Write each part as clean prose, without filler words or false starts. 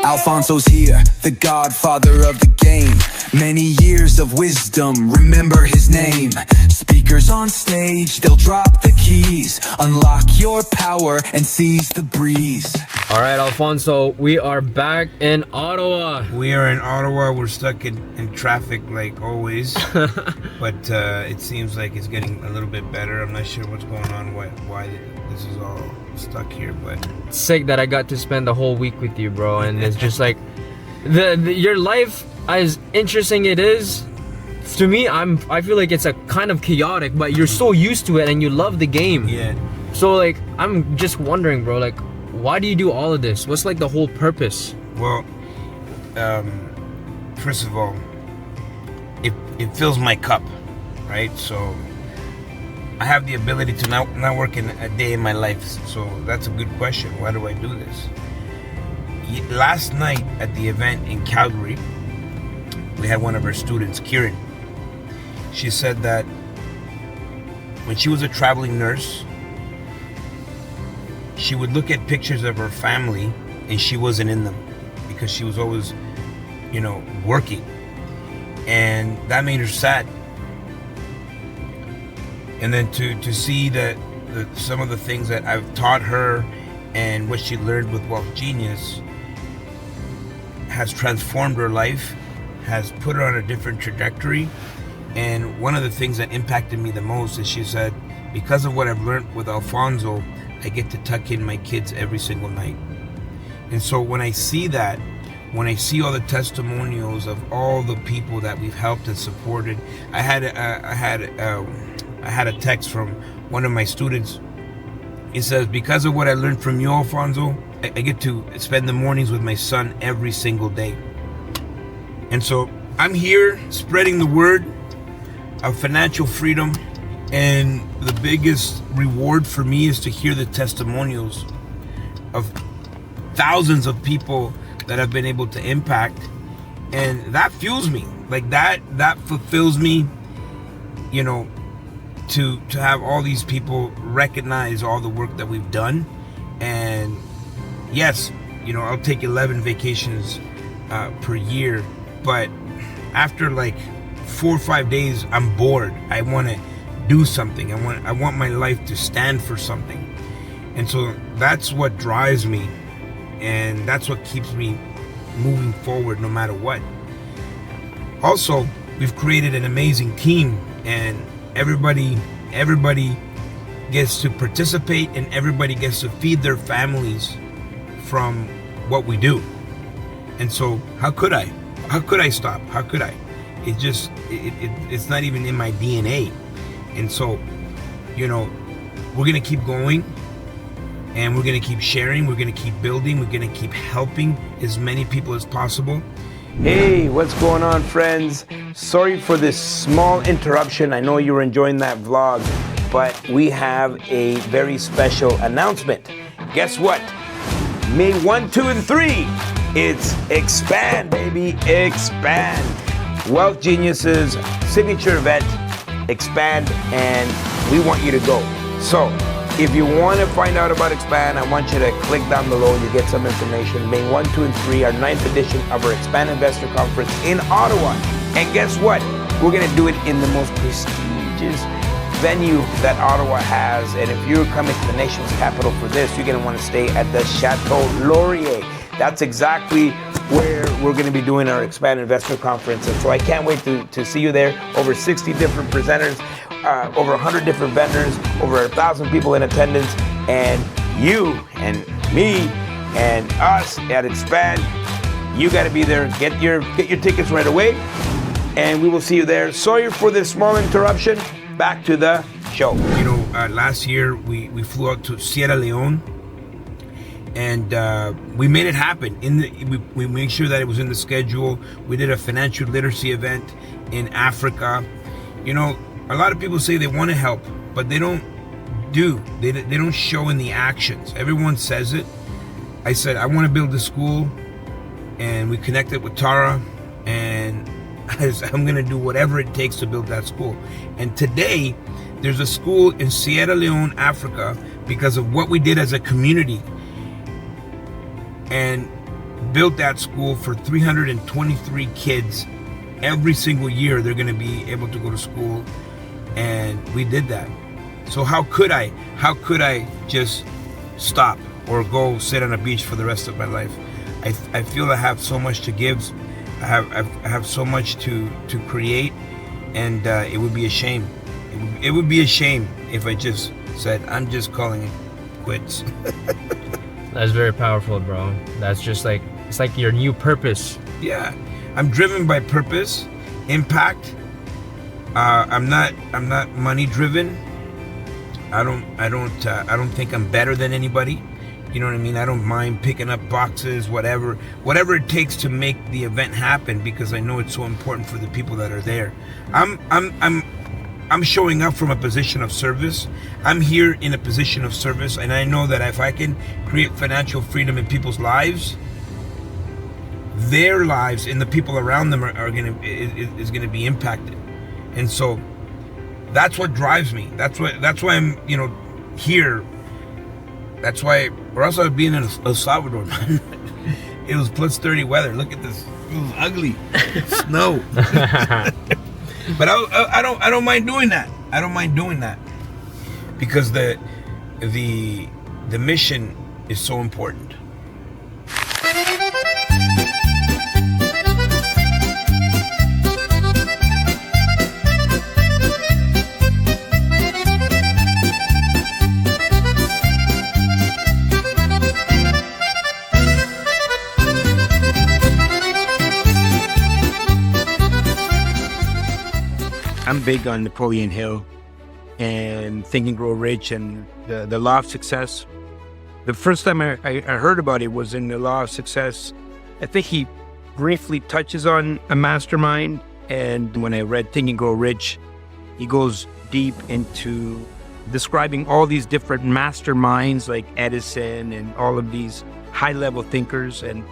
Alfonso's here, the Godfather of the game. Many years of wisdom, remember his name. Speakers on stage, they'll drop the keys. Unlock your power and seize the breeze. All right, Alfonso, we are back in Ottawa. We are in Ottawa. We're stuck in traffic like always. But it seems like it's getting a little bit better. I'm not sure what's going on, why this is all stuck here, but It's sick that I got to spend the whole week with you, bro. And it's just like your life, as interesting it is, to me, I feel like it's a kind of chaotic, but you're so used to it and you love the game. yeah. So like, I'm just wondering, bro, like, why do you do all of this? What's like the whole purpose? Well, first of all, it fills my cup, right? So I have the ability to not work in a day in my life. So that's a good question. Why do I do this? Last night at the event in Calgary, we had one of our students, Kieran. She said that when she was a traveling nurse, she would look at pictures of her family and she wasn't in them because she was always, working. And that made her sad. And then to see that some of the things that I've taught her and what she learned with Wealth Genius has transformed her life, has put her on a different trajectory. And one of the things that impacted me the most is she said, because of what I've learned with Alfonso, I get to tuck in my kids every single night. And so when I see that, when I see all the testimonials of all the people that we've helped and supported, I had a text from one of my students. It says, because of what I learned from you, Alfonso, I get to spend the mornings with my son every single day. And so I'm here spreading the word of financial freedom. And the biggest reward for me is to hear the testimonials of thousands of people that I've been able to impact. And that fuels me. Like that fulfills me, to have all these people recognize all the work that we've done. And yes, I'll take 11 vacations per year, but after like 4 or 5 days, I'm bored. I want to do something. I want my life to stand for something. And so that's what drives me, and that's what keeps me moving forward no matter what. Also, we've created an amazing team, and everybody gets to participate, and everybody gets to feed their families from what we do. And so how could I stop? How could I? It's not even in my DNA. And so, we're going to keep going, and we're going to keep sharing, we're going to keep building, we're going to keep helping as many people as possible. Hey, what's going on, friends? Sorry for this small interruption. I know you were enjoying that vlog, but we have a very special announcement. Guess what? May 1, 2, and 3, it's Expand, baby, Expand. Wealth Genius's signature event, Expand, and we want you to go. So if you want to find out about Expand, I want you to click down below. You get some information. May 1, 2, and 3, our 9th edition of our Expand Investor Conference in Ottawa. And guess what? We're going to do it in the most prestigious venue that Ottawa has. And if you're coming to the nation's capital for this, you're going to want to stay at the Chateau Laurier. That's exactly where we're going to be doing our Expand Investor Conference. And so I can't wait to see you there. Over 60 different presenters, over 100 different vendors, over 1,000 people in attendance, and you and me and us at Expand. You got to be there. Get your tickets right away, and we will see you there. Sorry for this small interruption. Back to the show. Last year we flew out to Sierra Leone, and we made it happen. We made sure that it was in the schedule. We did a financial literacy event in Africa. A lot of people say they want to help, but they don't do. They don't show in the actions. Everyone says it. I said, I want to build a school, and we connected with Tara, and I'm going to do whatever it takes to build that school. And today, there's a school in Sierra Leone, Africa, because of what we did as a community. And built that school for 323 kids. Every single year they're going to be able to go to school, and we did that. So how could I just stop or go sit on a beach for the rest of my life? I feel I have so much to give. I have so much to create, and it would be a shame. It would be a shame if I just said, I'm just calling it quits. That's very powerful, bro. That's just like, it's like your new purpose. Yeah, I'm driven by purpose, impact. I'm not money driven. I don't think I'm better than anybody. You know what I mean? I don't mind picking up boxes, whatever it takes to make the event happen, because I know it's so important for the people that are there. I'm showing up from a position of service. I'm here in a position of service, and I know that if I can create financial freedom in people's lives, their lives and the people around them is gonna be impacted. And so that's what drives me. That's why I'm here. That's why, or else I would be in El Salvador, man. It was plus 30 weather. Look at this. It was ugly. Snow. But I don't mind doing that. I don't mind doing that, because the mission is so important. I'm big on Napoleon Hill and Think and Grow Rich and the Law of Success. The first time I heard about it was in the Law of Success. I think he briefly touches on a mastermind. And when I read Think and Grow Rich, he goes deep into describing all these different masterminds like Edison and all of these high-level thinkers. And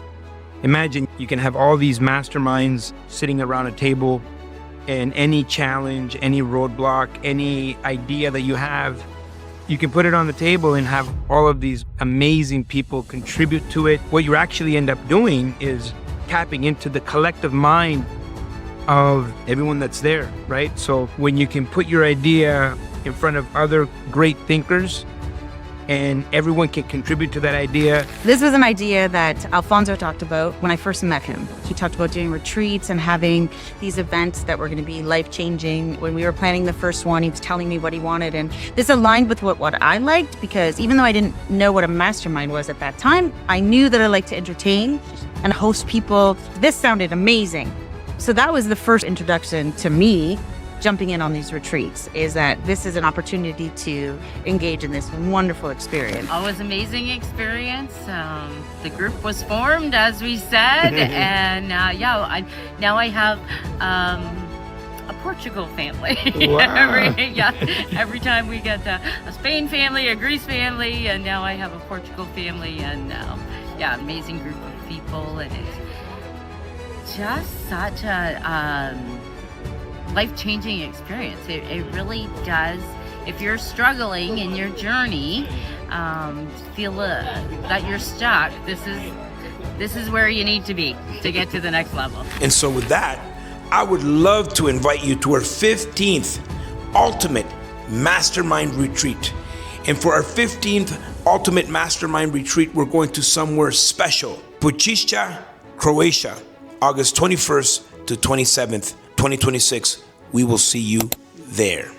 imagine you can have all these masterminds sitting around a table, and any challenge, any roadblock, any idea that you have, you can put it on the table and have all of these amazing people contribute to it. What you actually end up doing is tapping into the collective mind of everyone that's there, right? So when you can put your idea in front of other great thinkers and everyone can contribute to that idea. This was an idea that Alfonso talked about when I first met him. He talked about doing retreats and having these events that were going to be life-changing. When we were planning the first one, he was telling me what he wanted, and this aligned with what I liked, because even though I didn't know what a mastermind was at that time, I knew that I liked to entertain and host people. This sounded amazing. So that was the first introduction to me jumping in on these retreats, is that this is an opportunity to engage in this wonderful experience. Always amazing experience. The group was formed, as we said, and now I have a Portugal family. Wow. Every time we get a Spain family, a Greece family, and now I have a Portugal family, and amazing group of people, and it's just such a life-changing experience. It really does. If you're struggling in your journey, feel that you're stuck, this is where you need to be to get to the next level. And so with that, I would love to invite you to our 15th Ultimate Mastermind Retreat. And for our 15th Ultimate Mastermind Retreat, we're going to somewhere special. Pučišća, Croatia, August 21st to 27th, 2026. We will see you there.